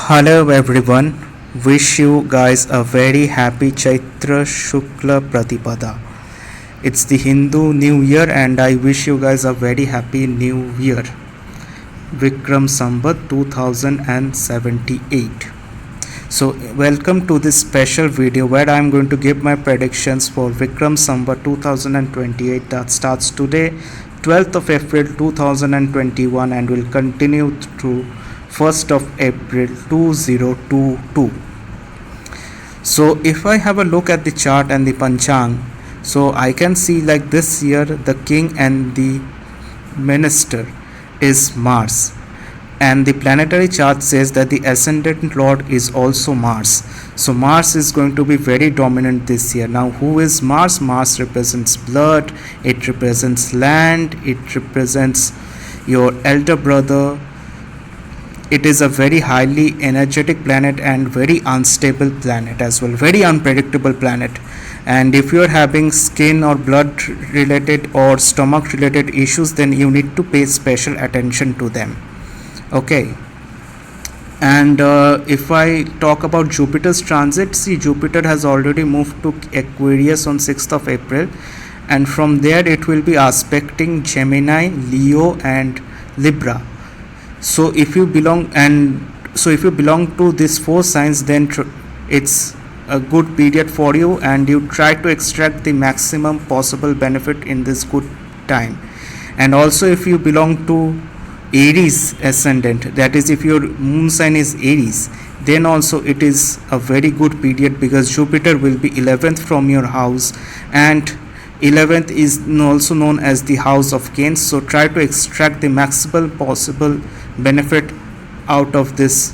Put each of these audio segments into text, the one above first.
Hello everyone, wish you guys a very happy Chaitra Shukla Pratipada. It's the Hindu New Year and I wish you guys a very happy New Year. Vikram Sambat 2078. So welcome to this special video where I am going to give my predictions for Vikram Sambat 2028 that starts today 12th of April 2021 and will continue through 1st of April 2022. So if I have a look at the chart and the Panchang, so I can see like this year the king and the minister is Mars, and the planetary chart says that the ascendant lord is also Mars. So Mars is going to be very dominant this year. Now who is Mars? Mars represents blood, it represents land, it represents your elder brother. It is a very highly energetic planet and very unstable planet as well, very unpredictable planet. And if you are having skin or blood related or stomach related issues, then you need to pay special attention to them. Okay. And if I talk about Jupiter's transit, see, Jupiter has already moved to Aquarius on 6th of April, and from there it will be aspecting Gemini, Leo and Libra. So if you belong to these four signs, then it's a good period for you, and you try to extract the maximum possible benefit in this good time. And also if you belong to Aries ascendant, that is if your moon sign is Aries, then also it is a very good period because Jupiter will be 11th from your house, and 11th is also known as the house of Canes. So try to extract the maximal possible benefit out of this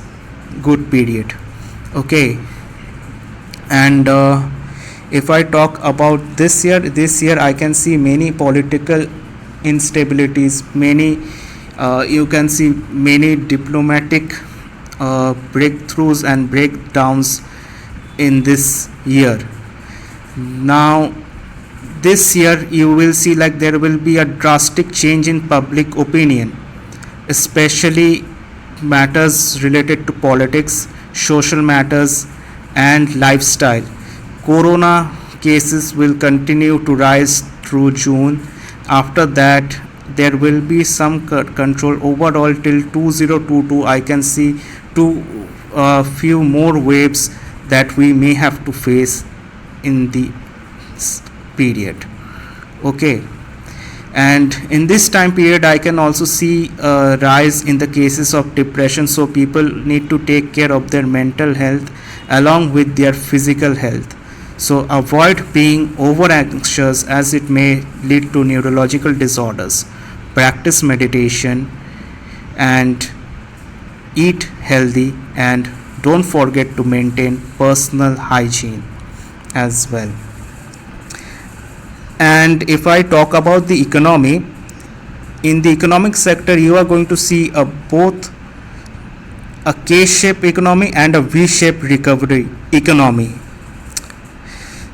good period. Okay. And if I talk about this year I can see many political instabilities, many you can see many diplomatic breakthroughs and breakdowns in this year. Now this year you will see like there will be a drastic change in public opinion, especially matters related to politics, social matters and lifestyle. Corona cases will continue to rise through June. After that there will be some control overall till 2022. I can see few more waves that we may have to face in the period. Okay. And in this time period I can also see a rise in the cases of depression, so people need to take care of their mental health along with their physical health. So avoid being over anxious as it may lead to neurological disorders. Practice meditation and eat healthy, and don't forget to maintain personal hygiene as well. And if I talk about the economy, in the economic sector you are going to see both a K-shaped economy and a V-shaped recovery economy.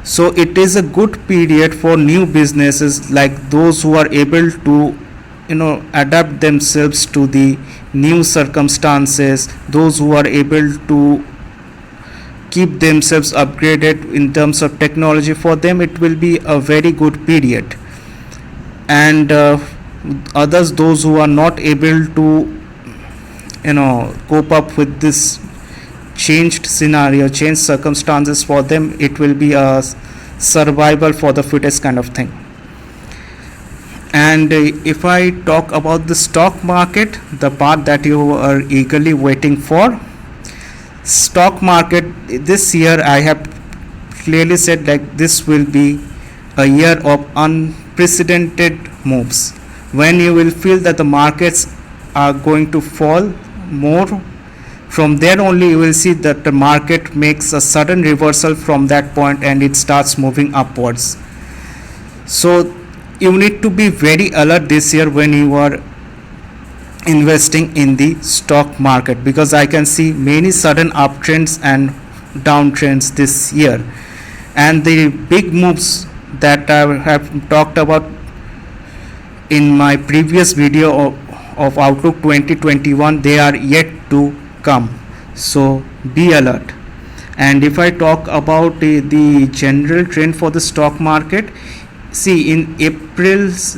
So it is a good period for new businesses, like those who are able to adapt themselves to the new circumstances, those who are able to keep themselves upgraded in terms of technology. For them it will be a very good period. And others, those who are not able to cope up with this changed scenario, changed circumstances, for them it will be a survival for the fittest kind of thing. And if I talk about the stock market, the part that you are eagerly waiting for, stock market this year I have clearly said like this will be a year of unprecedented moves, when you will feel that the markets are going to fall more. From there only you will see that the market makes a sudden reversal from that point and it starts moving upwards. So you need to be very alert this year when you are investing in the stock market, because I can see many sudden uptrends and downtrends this year. And the big moves that I have talked about in my previous video of Outlook 2021, they are yet to come. So be alert. And if I talk about the general trend for the stock market, see in April's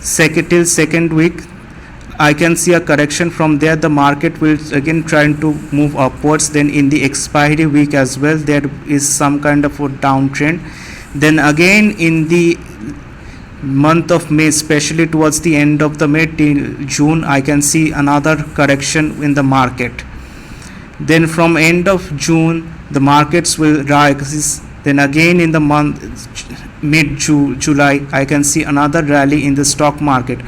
second week, I can see a correction. From there the market will again trying to move upwards. Then in the expiry week as well, there is some kind of a downtrend. Then again in the month of May, especially towards the end of the May till June, I can see another correction in the market. Then from end of June the markets will rise. Then again in the month mid July, I can see another rally in the stock market.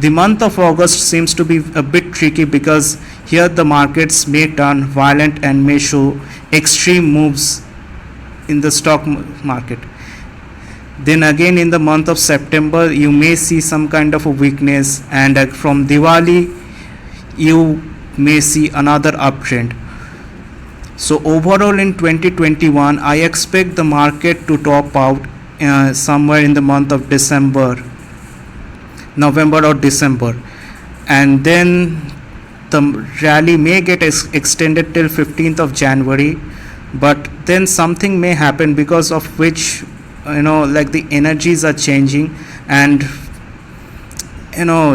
The month of August seems to be a bit tricky, because here the markets may turn violent and may show extreme moves in the stock market. Then again in the month of September, you may see some kind of a weakness, and from Diwali you may see another uptrend. So overall in 2021, I expect the market to top out somewhere in the month of November or December, and then the rally may get extended till 15th of January. But then something may happen, because of which like the energies are changing, and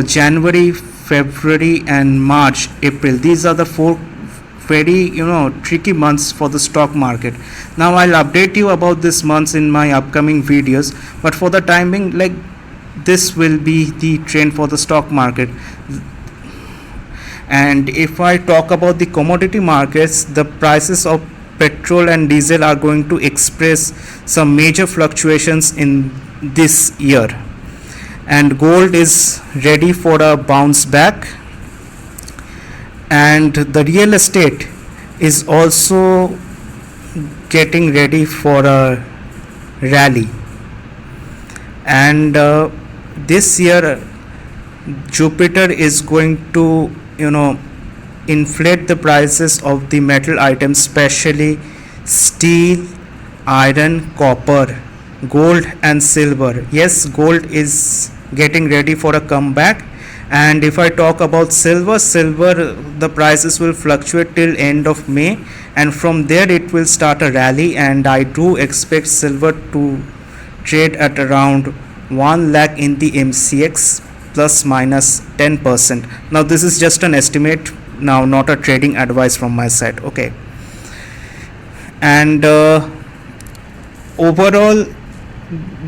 January, February and March, April, these are the four very tricky months for the stock market. Now I'll update you about these months in my upcoming videos, but for the time being, like, this will be the trend for the stock market. And if I talk about the commodity markets, the prices of petrol and diesel are going to express some major fluctuations in this year, and gold is ready for a bounce back, and the real estate is also getting ready for a rally. And this year Jupiter is going to inflate the prices of the metal items, especially steel, iron, copper, gold and silver. Yes, gold is getting ready for a comeback. And if I talk about silver, the prices will fluctuate till end of May, and from there it will start a rally, and I do expect silver to trade at around 1 lakh in the MCX, plus minus 10%. Now this is just an estimate, now not a trading advice from my side. Okay. And overall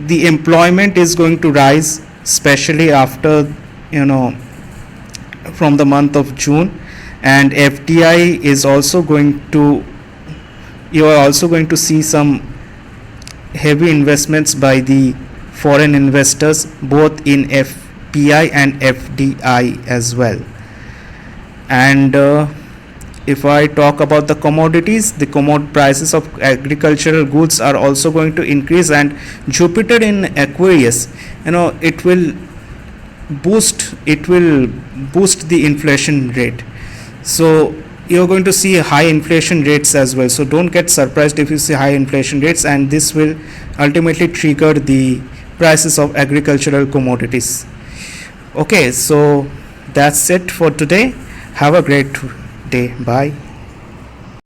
the employment is going to rise, especially after from the month of June, and FDI is also going to, you are also going to see some heavy investments by the foreign investors, both in FPI and FDI as well. And if I talk about the commodities, the prices of agricultural goods are also going to increase, and Jupiter in Aquarius, it will boost the inflation rate. So you're going to see high inflation rates as well, so don't get surprised if you see high inflation rates, and this will ultimately trigger the prices of agricultural commodities. Okay, so that's it for today. Have a great day. Bye.